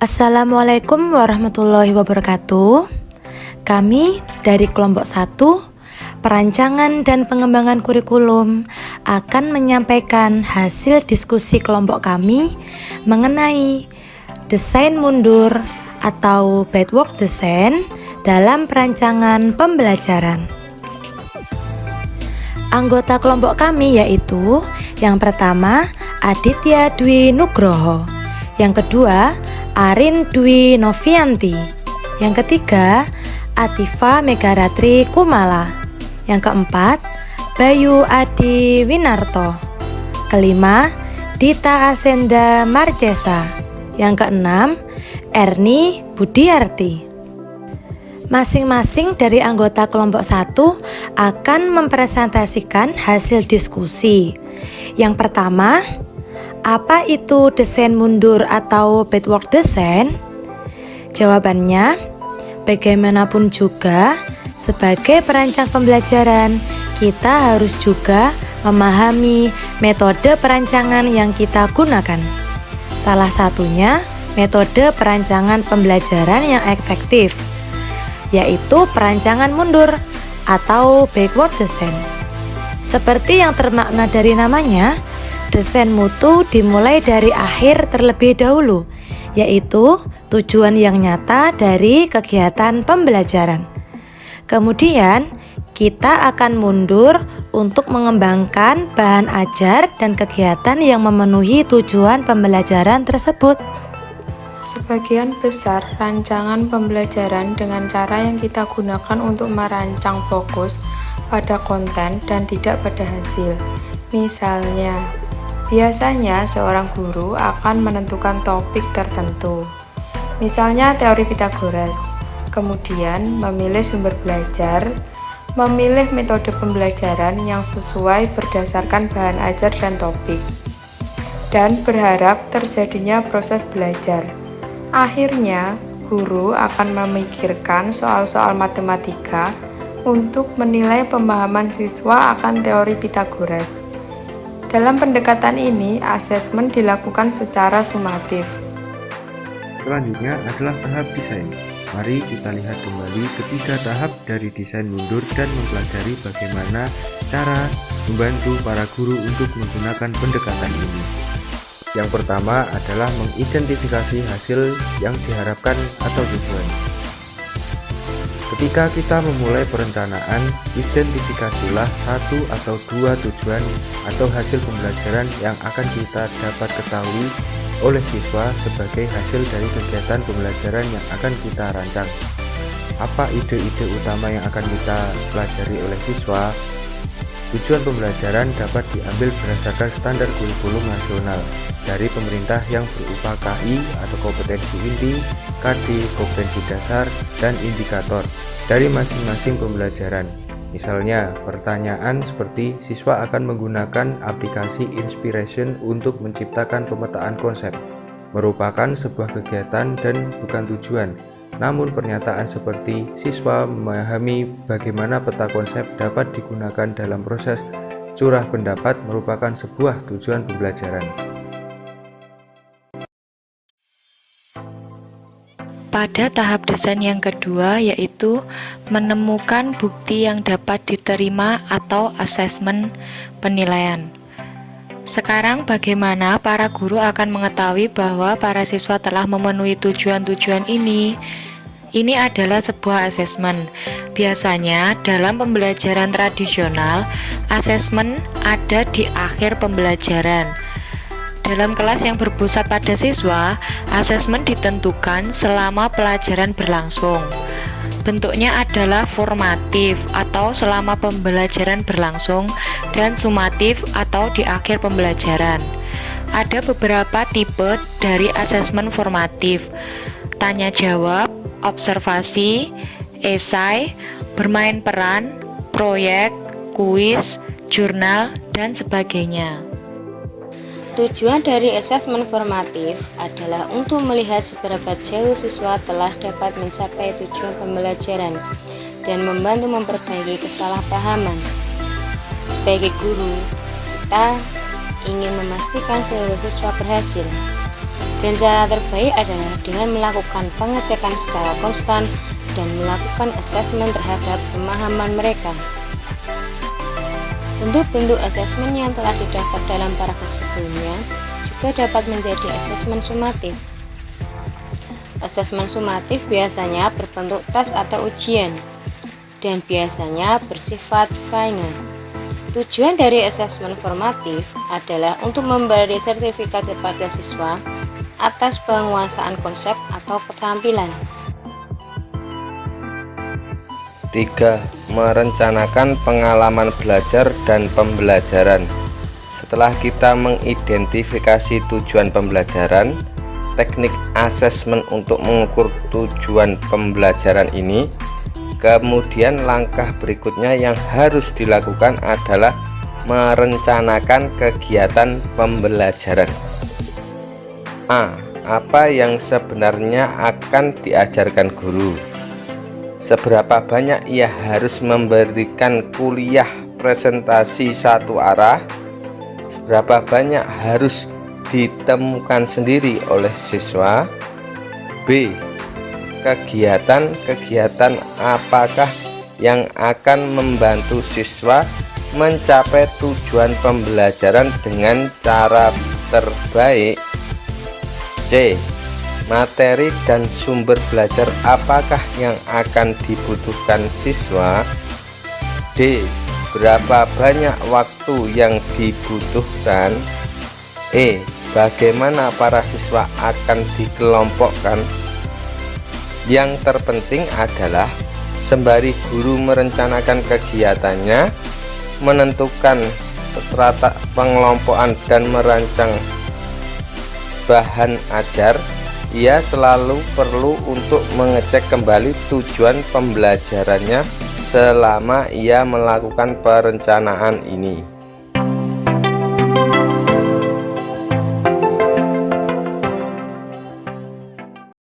Assalamualaikum warahmatullahi wabarakatuh. Kami dari kelompok 1 Perancangan dan Pengembangan Kurikulum akan menyampaikan hasil diskusi kelompok kami mengenai desain mundur atau backward design dalam perancangan pembelajaran. Anggota kelompok kami yaitu yang pertama Aditya Dwi Nugroho, yang kedua Arin Dwi Novianti, yang ketiga Atifa Megaratri Kumala, yang keempat Bayu Adi Winarto, kelima Dita Asenda Marcesa, yang keenam Erni Budiarti. Masing-masing dari anggota kelompok 1 akan mempresentasikan hasil diskusi. Yang pertama, apa itu desain mundur atau backward design? Jawabannya, bagaimanapun juga, sebagai perancang pembelajaran, kita harus juga memahami metode perancangan yang kita gunakan. Salah satunya, metode perancangan pembelajaran yang efektif, yaitu perancangan mundur atau backward design. Seperti yang termakna dari namanya, desain mutu dimulai dari akhir terlebih dahulu, yaitu tujuan yang nyata dari kegiatan pembelajaran. Kemudian, kita akan mundur untuk mengembangkan bahan ajar dan kegiatan yang memenuhi tujuan pembelajaran tersebut. Sebagian besar rancangan pembelajaran dengan cara yang kita gunakan untuk merancang fokus pada konten dan tidak pada hasil. Misalnya, biasanya seorang guru akan menentukan topik tertentu, misalnya teori Pythagoras, kemudian memilih sumber belajar, memilih metode pembelajaran yang sesuai berdasarkan bahan ajar dan topik, dan berharap terjadinya proses belajar. Akhirnya, guru akan memikirkan soal-soal matematika untuk menilai pemahaman siswa akan teori Pythagoras. Dalam pendekatan ini, asesmen dilakukan secara sumatif. Selanjutnya adalah tahap desain. Mari kita lihat kembali ketiga tahap dari desain mundur dan mempelajari bagaimana cara membantu para guru untuk menggunakan pendekatan ini. Yang pertama adalah mengidentifikasi hasil yang diharapkan atau tujuan. Ketika kita memulai perencanaan, identifikasilah satu atau dua tujuan atau hasil pembelajaran yang akan kita dapat ketahui oleh siswa sebagai hasil dari kegiatan pembelajaran yang akan kita rancang. Apa ide-ide utama yang akan kita pelajari oleh siswa? Tujuan pembelajaran dapat diambil berdasarkan standar kurikulum nasional dari pemerintah yang berupa KI atau kompetensi inti, KD, kompetensi dasar, dan indikator dari masing-masing pembelajaran. Misalnya, pertanyaan seperti siswa akan menggunakan aplikasi Inspiration untuk menciptakan pemetaan konsep, merupakan sebuah kegiatan dan bukan tujuan. Namun pernyataan seperti siswa memahami bagaimana peta konsep dapat digunakan dalam proses curah pendapat merupakan sebuah tujuan pembelajaran. Pada tahap desain yang kedua, yaitu menemukan bukti yang dapat diterima atau asesmen penilaian. Sekarang bagaimana para guru akan mengetahui bahwa para siswa telah memenuhi tujuan-tujuan ini? Ini adalah sebuah asesmen. Biasanya dalam pembelajaran tradisional, asesmen ada di akhir pembelajaran. Dalam kelas yang berpusat pada siswa, asesmen ditentukan selama pelajaran berlangsung. Bentuknya adalah formatif atau selama pembelajaran berlangsung dan sumatif atau di akhir pembelajaran. Ada beberapa tipe dari asesmen formatif: tanya jawab, observasi, esai, bermain peran, proyek, kuis, jurnal, dan sebagainya. Tujuan dari asesmen formatif adalah untuk melihat seberapa jauh siswa telah dapat mencapai tujuan pembelajaran dan membantu memperbaiki kesalahpahaman. Sebagai guru, kita ingin memastikan seluruh siswa berhasil. Dan cara terbaik adalah dengan melakukan pengecekan secara konstan dan melakukan asesmen terhadap pemahaman mereka. Bentuk-bentuk asesmen yang telah didaftar dalam paragraf sebelumnya juga dapat menjadi asesmen sumatif. Asesmen sumatif biasanya berbentuk tes atau ujian dan biasanya bersifat final. Tujuan dari asesmen formatif adalah untuk memberi sertifikat kepada siswa atas penguasaan konsep atau keterampilan. 3. Merencanakan pengalaman belajar dan pembelajaran. Setelah kita mengidentifikasi tujuan pembelajaran, teknik asesmen untuk mengukur tujuan pembelajaran ini, kemudian langkah berikutnya yang harus dilakukan adalah merencanakan kegiatan pembelajaran. A. Apa yang sebenarnya akan diajarkan guru? Seberapa banyak ia harus memberikan kuliah presentasi satu arah? Seberapa banyak harus ditemukan sendiri oleh siswa? B. Kegiatan-kegiatan apakah yang akan membantu siswa mencapai tujuan pembelajaran dengan cara terbaik? C. Materi dan sumber belajar apakah yang akan dibutuhkan siswa? D. Berapa banyak waktu yang dibutuhkan? E. Bagaimana para siswa akan dikelompokkan? Yang terpenting adalah sembari guru merencanakan kegiatannya, menentukan strata pengelompokan dan merancang bahan ajar, ia selalu perlu untuk mengecek kembali tujuan pembelajarannya selama ia melakukan perencanaan ini.